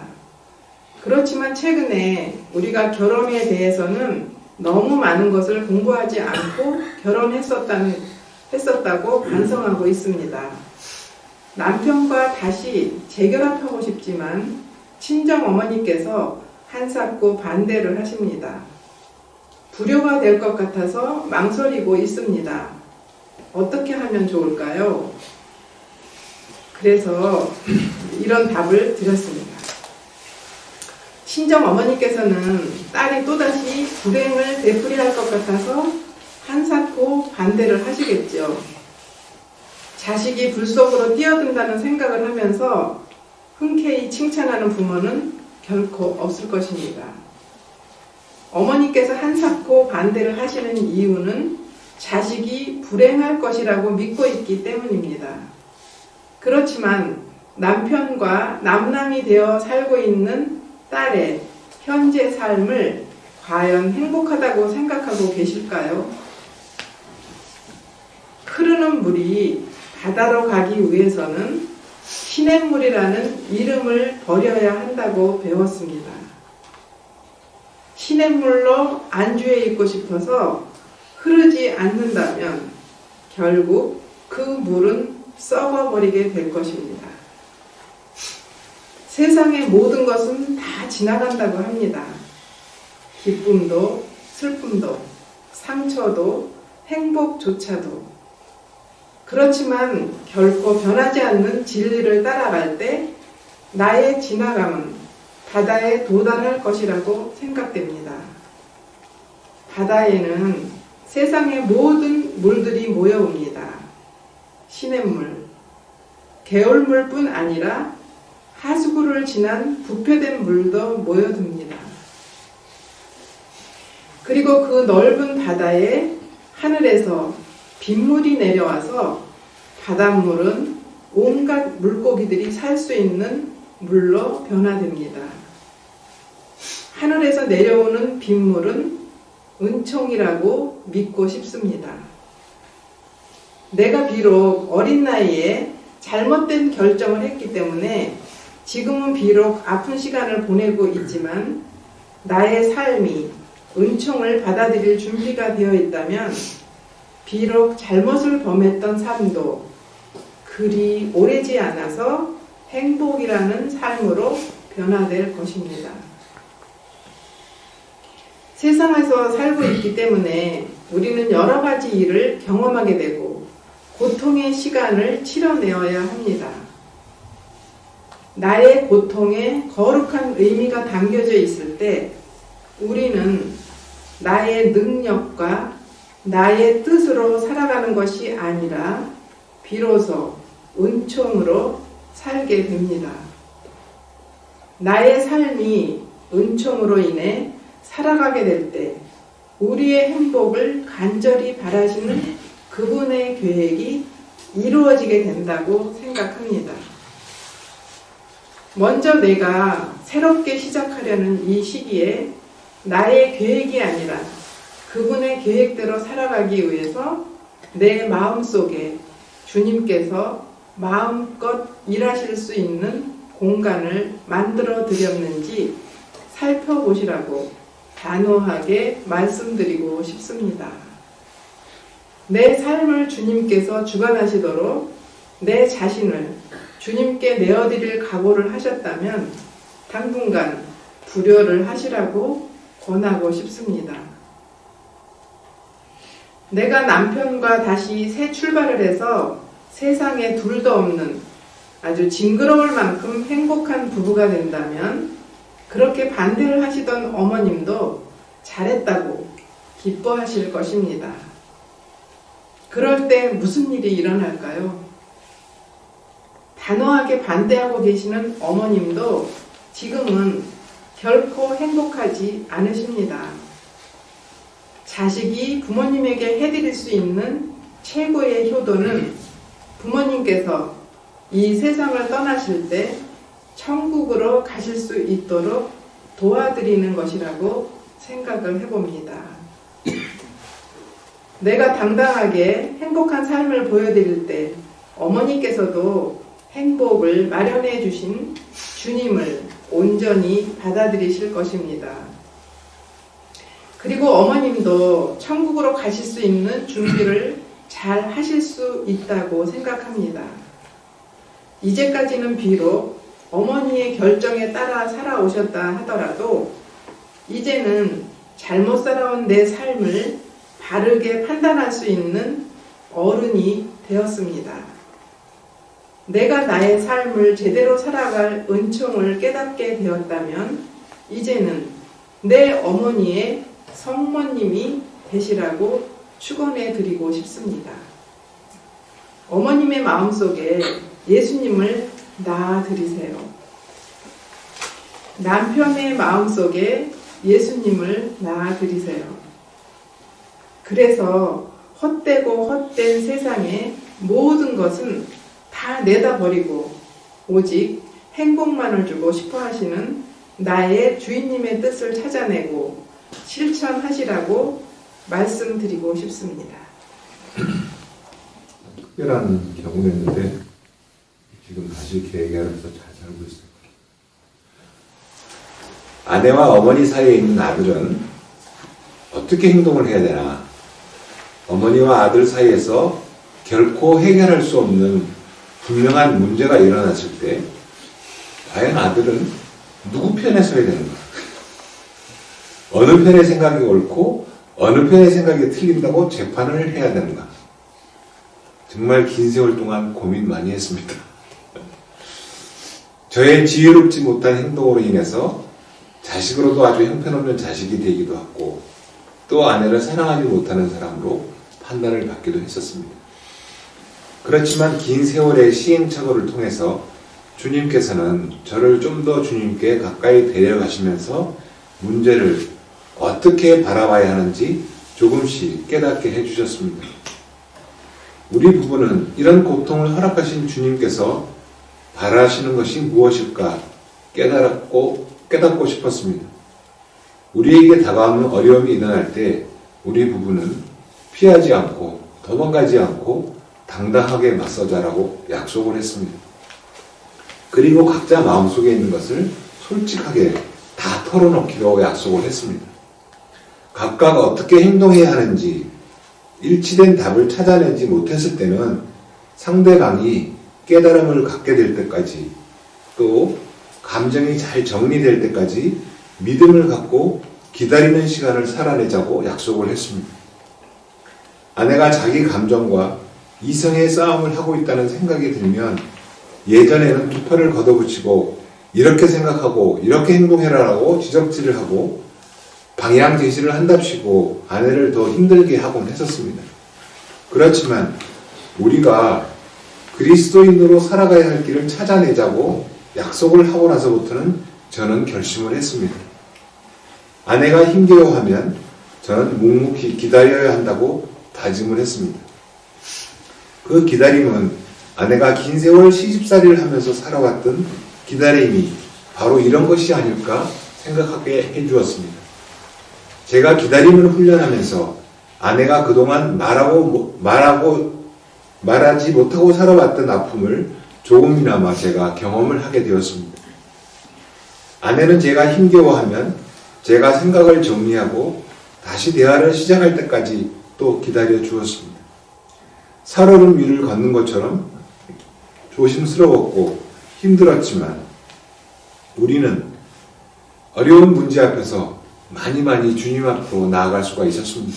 그렇지만 최근에 우리가 결혼에 대해서는 너무 많은 것을 공부하지 않고 결혼했었다고 반성하고 있습니다. 남편과 다시 재결합하고 싶지만 친정 어머니께서 한사코 반대를 하십니다. 불효가 될 것 같아서 망설이고 있습니다. 어떻게 하면 좋을까요? 그래서 이런 답을 드렸습니다. 친정 어머니께서는 딸이 또다시 불행을 되풀이할 것 같아서 한사코 반대를 하시겠죠. 자식이 불 속으로 뛰어든다는 생각을 하면서 흔쾌히 칭찬하는 부모는 결코 없을 것입니다. 어머니께서 한사코 반대를 하시는 이유는 자식이 불행할 것이라고 믿고 있기 때문입니다. 그렇지만 남편과 남남이 되어 살고 있는 딸의 현재 삶을 과연 행복하다고 생각하고 계실까요? 흐르는 물이 바다로 가기 위해서는 시냇물이라는 이름을 버려야 한다고 배웠습니다. 시냇물로 안주해 있고 싶어서 흐르지 않는다면 결국 그 물은 썩어버리게 될 것입니다. 세상의 모든 것은 다 지나간다고 합니다. 기쁨도, 슬픔도, 상처도, 행복조차도. 그렇지만 결코 변하지 않는 진리를 따라갈 때 나의 지나감은 바다에 도달할 것이라고 생각됩니다. 바다에는 세상의 모든 물들이 모여옵니다. 시냇물, 개울물뿐 아니라 하수구를 지난 부패된 물도 모여듭니다. 그리고 그 넓은 바다에 하늘에서 빗물이 내려와서 바닷물은 온갖 물고기들이 살 수 있는 물로 변화됩니다. 하늘에서 내려오는 빗물은 은총이라고 믿고 싶습니다. 내가 비록 어린 나이에 잘못된 결정을 했기 때문에 지금은 비록 아픈 시간을 보내고 있지만 나의 삶이 은총을 받아들일 준비가 되어 있다면 비록 잘못을 범했던 삶도 그리 오래지 않아서 행복이라는 삶으로 변화될 것입니다. 세상에서 살고 있기 때문에 우리는 여러 가지 일을 경험하게 되고 고통의 시간을 치러내어야 합니다. 나의 고통에 거룩한 의미가 담겨져 있을 때 우리는 나의 능력과 나의 뜻으로 살아가는 것이 아니라 비로소 은총으로 살게 됩니다. 나의 삶이 은총으로 인해 살아가게 될 때 우리의 행복을 간절히 바라시는 그분의 계획이 이루어지게 된다고 생각합니다. 먼저 내가 새롭게 시작하려는 이 시기에 나의 계획이 아니라 그분의 계획대로 살아가기 위해서 내 마음속에 주님께서 마음껏 일하실 수 있는 공간을 만들어 드렸는지 살펴보시라고 단호하게 말씀드리고 싶습니다. 내 삶을 주님께서 주관하시도록 내 자신을 주님께 내어드릴 각오를 하셨다면 당분간 불효를 하시라고 권하고 싶습니다. 내가 남편과 다시 새 출발을 해서 세상에 둘도 없는 아주 징그러울 만큼 행복한 부부가 된다면 그렇게 반대를 하시던 어머님도 잘했다고 기뻐하실 것입니다. 그럴 때 무슨 일이 일어날까요? 단호하게 반대하고 계시는 어머님도 지금은 결코 행복하지 않으십니다. 자식이 부모님에게 해드릴 수 있는 최고의 효도는 부모님께서 이 세상을 떠나실 때 천국으로 가실 수 있도록 도와드리는 것이라고 생각을 해봅니다. 내가 당당하게 행복한 삶을 보여드릴 때 어머니께서도 행복을 마련해 주신 주님을 온전히 받아들이실 것입니다. 그리고 어머님도 천국으로 가실 수 있는 준비를 잘 하실 수 있다고 생각합니다. 이제까지는 비록 어머니의 결정에 따라 살아오셨다 하더라도 이제는 잘못 살아온 내 삶을 바르게 판단할 수 있는 어른이 되었습니다. 내가 나의 삶을 제대로 살아갈 은총을 깨닫게 되었다면 이제는 내 어머니의 성모님이 되시라고 축원해 드리고 싶습니다. 어머님의 마음속에 예수님을 낳아드리세요. 남편의 마음속에 예수님을 낳아드리세요. 그래서 헛되고 헛된 세상의 모든 것은 다 내다버리고 오직 행복만을 주고 싶어 하시는 나의 주인님의 뜻을 찾아내고 실천하시라고 말씀드리고 싶습니다. 특별한 경우였는데 지금 다시 계획하면서 잘 살고 있을 거예요. 아내와 어머니 사이에 있는 아들은 어떻게 행동을 해야 되나? 어머니와 아들 사이에서 결코 해결할 수 없는 분명한 문제가 일어났을 때 과연 아들은 누구 편에 서야 되는가? 어느 편의 생각이 옳고 어느 편의 생각이 틀린다고 재판을 해야 되는가? 정말 긴 세월 동안 고민 많이 했습니다. 저의 지혜롭지 못한 행동으로 인해서 자식으로도 아주 형편없는 자식이 되기도 하고 또 아내를 사랑하지 못하는 사람으로 판단을 받기도 했었습니다. 그렇지만 긴 세월의 시행착오를 통해서 주님께서는 저를 좀 더 주님께 가까이 데려가시면서 문제를 어떻게 바라봐야 하는지 조금씩 깨닫게 해주셨습니다. 우리 부부는 이런 고통을 허락하신 주님께서 바라시는 것이 무엇일까 깨닫고 싶었습니다. 우리에게 다가오는 어려움이 일어날 때 우리 부부는 피하지 않고 도망가지 않고 당당하게 맞서자라고 약속을 했습니다. 그리고 각자 마음속에 있는 것을 솔직하게 다 털어놓기로 약속을 했습니다. 각각 어떻게 행동해야 하는지 일치된 답을 찾아내지 못했을 때는 상대방이 깨달음을 갖게 될 때까지 또 감정이 잘 정리될 때까지 믿음을 갖고 기다리는 시간을 살아내자고 약속을 했습니다. 아내가 자기 감정과 이성의 싸움을 하고 있다는 생각이 들면 예전에는 두 팔을 걷어붙이고 이렇게 생각하고 이렇게 행동해라라고 지적질을 하고 방향 제시를 한답시고 아내를 더 힘들게 하곤 했었습니다. 그렇지만 우리가 그리스도인으로 살아가야 할 길을 찾아내자고 약속을 하고 나서부터는 저는 결심을 했습니다. 아내가 힘겨워하면 저는 묵묵히 기다려야 한다고 다짐을 했습니다. 그 기다림은 아내가 긴 세월 시집살이를 하면서 살아왔던 기다림이 바로 이런 것이 아닐까 생각하게 해주었습니다. 제가 기다림을 훈련하면서 아내가 그동안 말하지 못하고 살아왔던 아픔을 조금이나마 제가 경험을 하게 되었습니다. 아내는 제가 힘겨워하면 제가 생각을 정리하고 다시 대화를 시작할 때까지 또 기다려 주었습니다. 살얼음 위를 걷는 것처럼 조심스러웠고 힘들었지만 우리는 어려운 문제 앞에서 많이 주님 앞으로 나아갈 수가 있었습니다.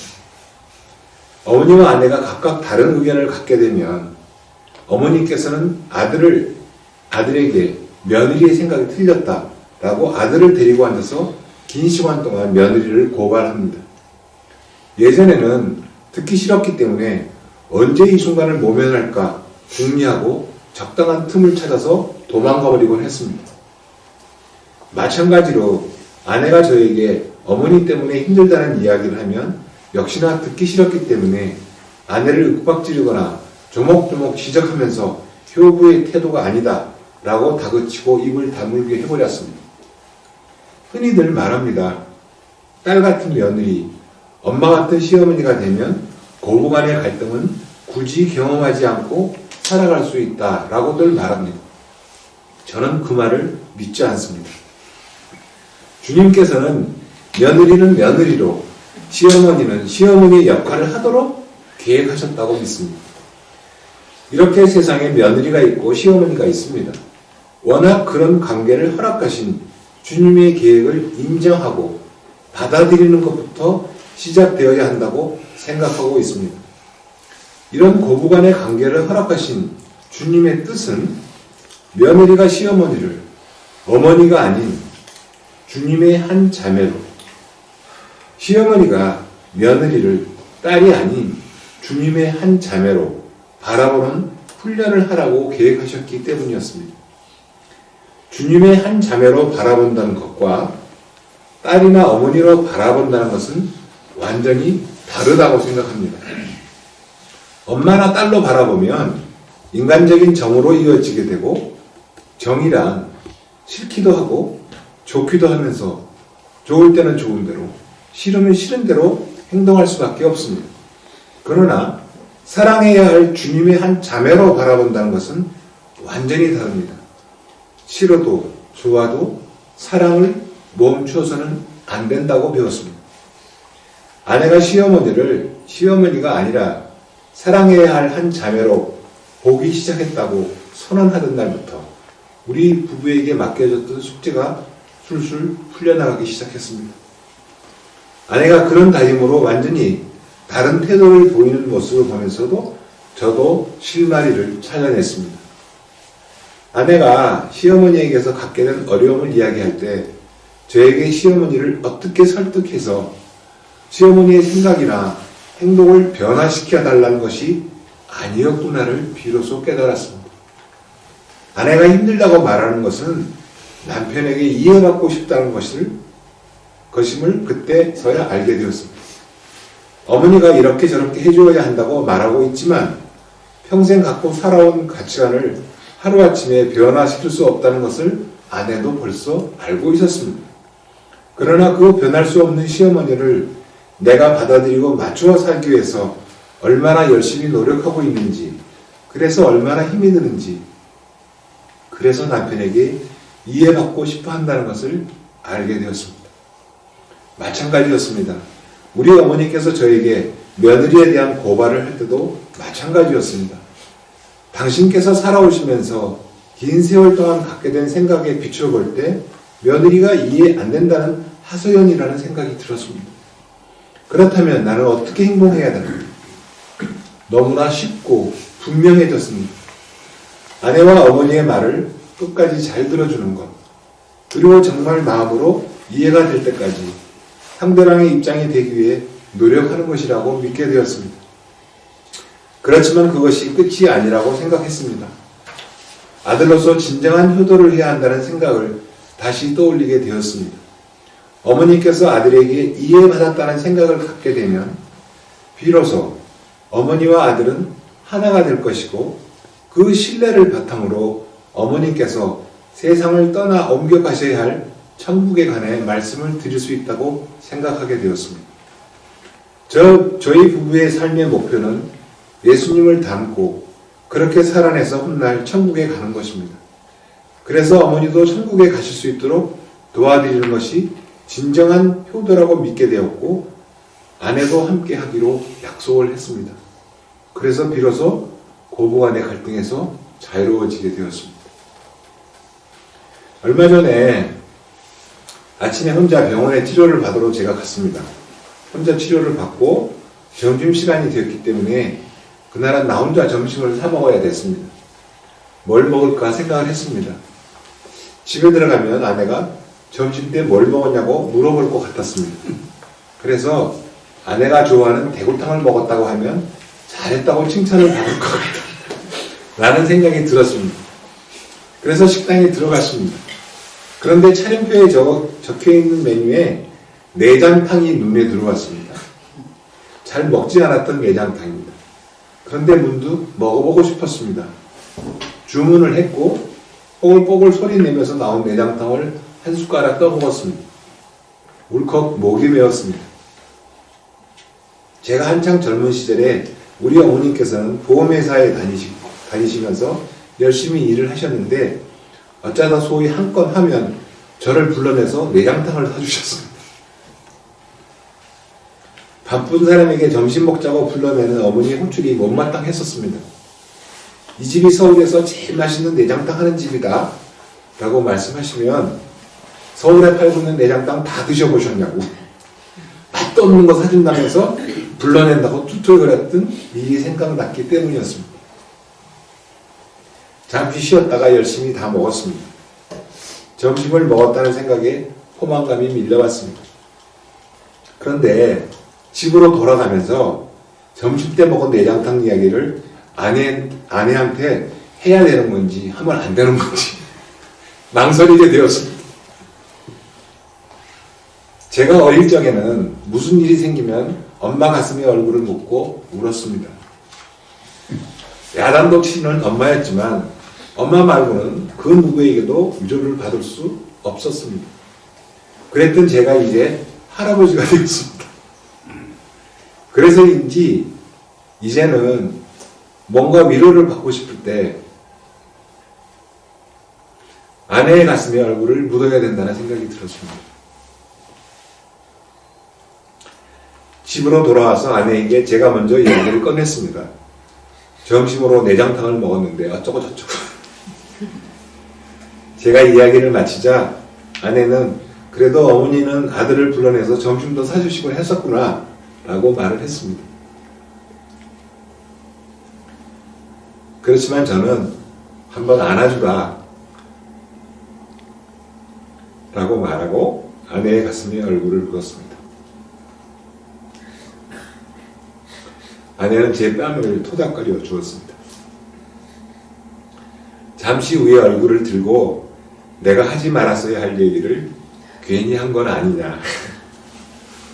어머니와 아내가 각각 다른 의견을 갖게 되면 어머니께서는 아들에게 며느리의 생각이 틀렸다라고 아들을 데리고 앉아서 긴 시간 동안 며느리를 고발합니다. 예전에는 듣기 싫었기 때문에 언제 이 순간을 모면할까 궁리하고 적당한 틈을 찾아서 도망가버리곤 했습니다. 마찬가지로 아내가 저에게 어머니 때문에 힘들다는 이야기를 하면 역시나 듣기 싫었기 때문에 아내를 윽박지르거나 조목조목 지적하면서 효부의 태도가 아니다 라고 다그치고 입을 다물게 해버렸습니다. 흔히들 말합니다. 딸 같은 며느리, 엄마 같은 시어머니가 되면 고부간의 갈등은 굳이 경험하지 않고 살아갈 수 있다 라고들 말합니다. 저는 그 말을 믿지 않습니다. 주님께서는 며느리는 며느리로 시어머니는 시어머니의 역할을 하도록 계획하셨다고 믿습니다. 이렇게 세상에 며느리가 있고 시어머니가 있습니다. 워낙 그런 관계를 허락하신 주님의 계획을 인정하고 받아들이는 것부터 시작되어야 한다고 생각하고 있습니다. 이런 고부간의 관계를 허락하신 주님의 뜻은 며느리가 시어머니를 어머니가 아닌 주님의 한 자매로, 시어머니가 며느리를 딸이 아닌 주님의 한 자매로 바라보는 훈련을 하라고 계획하셨기 때문이었습니다. 주님의 한 자매로 바라본다는 것과 딸이나 어머니로 바라본다는 것은 완전히 다르다고 생각합니다. 엄마나 딸로 바라보면 인간적인 정으로 이어지게 되고 정이란 싫기도 하고 좋기도 하면서 좋을 때는 좋은 대로 싫으면 싫은 대로 행동할 수밖에 없습니다. 그러나 사랑해야 할 주님의 한 자매로 바라본다는 것은 완전히 다릅니다. 싫어도 좋아도 사랑을 멈추어서는 안 된다고 배웠습니다. 아내가 시어머니를 시어머니가 아니라 사랑해야 할 한 자매로 보기 시작했다고 선언하던 날부터 우리 부부에게 맡겨졌던 숙제가 술술 풀려나가기 시작했습니다. 아내가 그런 다짐으로 완전히 다른 태도를 보이는 모습을 보면서도 저도 실마리를 찾아냈습니다. 아내가 시어머니에게서 갖게 된 어려움을 이야기할 때 저에게 시어머니를 어떻게 설득해서 시어머니의 생각이나 행동을 변화시켜 달라는 것이 아니었구나를 비로소 깨달았습니다. 아내가 힘들다고 말하는 것은 남편에게 이해받고 싶다는 것임을 그때서야 알게 되었습니다. 어머니가 이렇게 저렇게 해줘야 한다고 말하고 있지만 평생 갖고 살아온 가치관을 하루아침에 변화시킬 수 없다는 것을 아내도 벌써 알고 있었습니다. 그러나 그 변할 수 없는 시어머니를 내가 받아들이고 맞추어 살기 위해서 얼마나 열심히 노력하고 있는지, 그래서 얼마나 힘이 드는지, 그래서 남편에게 이해받고 싶어 한다는 것을 알게 되었습니다. 마찬가지였습니다. 우리 어머니께서 저에게 며느리에 대한 고발을 할 때도 마찬가지였습니다. 당신께서 살아오시면서 긴 세월 동안 갖게 된 생각에 비춰볼 때 며느리가 이해 안 된다는 하소연이라는 생각이 들었습니다. 그렇다면 나는 어떻게 행동해야 되나? 너무나 쉽고 분명해졌습니다. 아내와 어머니의 말을 끝까지 잘 들어주는 것, 그리고 정말 마음으로 이해가 될 때까지 상대방의 입장이 되기 위해 노력하는 것이라고 믿게 되었습니다. 그렇지만 그것이 끝이 아니라고 생각했습니다. 아들로서 진정한 효도를 해야 한다는 생각을 다시 떠올리게 되었습니다. 어머니께서 아들에게 이해받았다는 생각을 갖게 되면 비로소 어머니와 아들은 하나가 될 것이고 그 신뢰를 바탕으로 어머니께서 세상을 떠나 옮겨가셔야 할 천국에 관해 말씀을 드릴 수 있다고 생각하게 되었습니다. 저희 부부의 삶의 목표는 예수님을 닮고 그렇게 살아내서 훗날 천국에 가는 것입니다. 그래서 어머니도 천국에 가실 수 있도록 도와드리는 것이 진정한 효도라고 믿게 되었고 아내도 함께 하기로 약속을 했습니다. 그래서 비로소 고부간의 갈등에서 자유로워지게 되었습니다. 얼마 전에 아침에 혼자 병원에 치료를 받으러 제가 갔습니다. 혼자 치료를 받고 점심시간이 되었기 때문에 그날은 나 혼자 점심을 사 먹어야 됐습니다. 뭘 먹을까 생각을 했습니다. 집에 들어가면 아내가 점심 때 뭘 먹었냐고 물어볼 것 같았습니다. 그래서 아내가 좋아하는 대구탕을 먹었다고 하면 잘했다고 칭찬을 받을 것 같다 라는 생각이 들었습니다. 그래서 식당에 들어갔습니다. 그런데 차림표에 적혀있는 메뉴에 내장탕이 눈에 들어왔습니다. 잘 먹지 않았던 내장탕입니다. 그런데 문득 먹어보고 싶었습니다. 주문을 했고 뽀글뽀글 소리 내면서 나온 내장탕을 한 숟가락 떠먹었습니다. 울컥 목이 메었습니다. 제가 한창 젊은 시절에 우리 어머님께서는 보험회사에 다니시면서 열심히 일을 하셨는데 어쩌다 소위 한 건 하면 저를 불러내서 내장탕을 사주셨습니다. 바쁜 사람에게 점심 먹자고 불러내는 어머니의 호출이 못마땅했었습니다. 이 집이 서울에서 제일 맛있는 내장탕 하는 집이다 라고 말씀하시면 서울에 팔고 있는 내장탕 다 드셔보셨냐고 맛도 없는 거 사준다면서 불러낸다고 툭툭거렸던 일이 생각났기 때문이었습니다. 잠시 쉬었다가 열심히 다 먹었습니다. 점심을 먹었다는 생각에 포만감이 밀려왔습니다. 그런데 집으로 돌아가면서 점심 때 먹은 내장탕 이야기를 아내한테 해야 되는 건지 하면 안 되는 건지 망설이게 되었습니다. 제가 어릴 적에는 무슨 일이 생기면 엄마 가슴에 얼굴을 묻고 울었습니다. 야단도 치는 엄마였지만 엄마 말고는 그 누구에게도 위로를 받을 수 없었습니다. 그랬던 제가 이제 할아버지가 되었습니다. 그래서인지 이제는 뭔가 위로를 받고 싶을 때 아내의 가슴에 얼굴을 묻어야 된다는 생각이 들었습니다. 집으로 돌아와서 아내에게 제가 먼저 이야기를 꺼냈습니다. 점심으로 내장탕을 먹었는데 어쩌고 저쩌고 제가 이야기를 마치자 아내는 그래도 어머니는 아들을 불러내서 점심도 사주시곤 했었구나 라고 말을 했습니다. 그렇지만 저는 한번 안아주라 라고 말하고 아내의 가슴에 얼굴을 묻었습니다. 아내는 제 뺨을 토닥거려 주었습니다. 잠시 후에 얼굴을 들고 내가 하지 말았어야 할 얘기를 괜히 한 건 아니냐,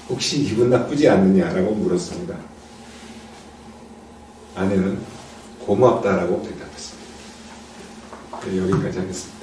혹시 기분 나쁘지 않느냐라고 물었습니다. 아내는 고맙다라고 대답했습니다. 네, 여기까지 하겠습니다.